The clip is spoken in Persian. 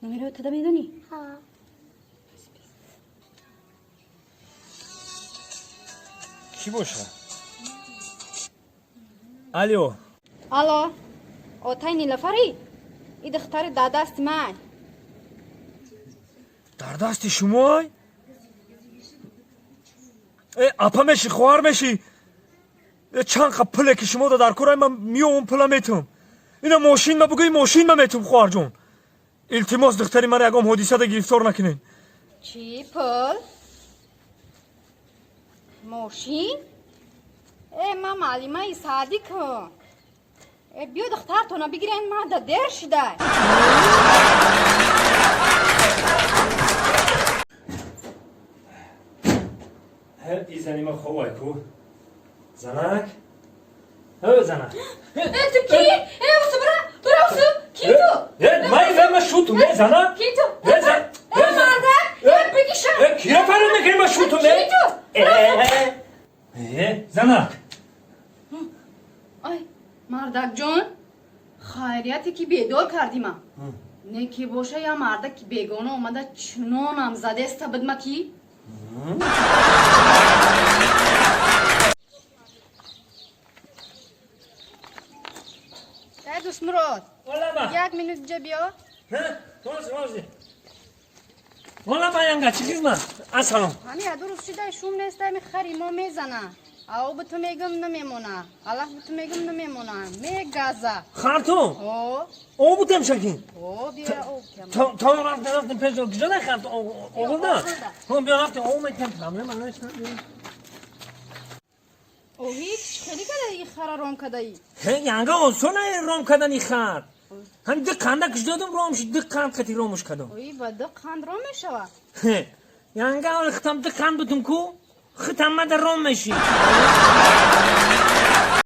نمیره تا میدونی؟ ها کی باشه؟ الو الو آتای نیلوفری این دختر در دست من. در دست شما؟ اپا میشی خوار میشی چند قب پله که شما در کورای من میوم پله میتم اینا ماشین ما بگوی ماشین ما میتم خوار جون التماس دختری من اگم حدیثه ده گرفتار نکنین. چی پل؟ ماشین؟ من معلمه ای سعدی کن بیا دختر تو نبگیرین من در دیر شده. هر ای زنی ما خواه کو زنک او زنک تو کی؟ اوسو برا اوسو کی تو؟ مایی فهم شوتو نه زنک کی تو؟ نه زن مردک بگیشم کی را فرم نکنی ما شوتو نه زنک آی مردک جون خیریتی که بیدار کردی من نه که باشه یا مردک که بیگانه اومده چنانم زده است بدم کی؟ دوست مراد یک مینوت اینجا بیا. والا با ینگا چی کردم؟ السلام. همین درست شده شوم نیسته می خری ما میزنه. او به تو میگم نمیمونه. الله به تو میگم نمیمونه. میگازه. خارتو. او بودم شکین. او بیا او. تا رفتم پیش کجا نخورد او نه. هم بیا رفتم او میکنم پرابلم نداشت. او هیچ خیلی کده این خرا روم کده ای. ینگا اصلا روم کدنی خرد. هم دکاندا کجا دادم رومش دکان ختی رومش کدام. اوی با دکان روم میشوا. ینگا اول ختم دکان بودم کو ختم ما در روم میشی.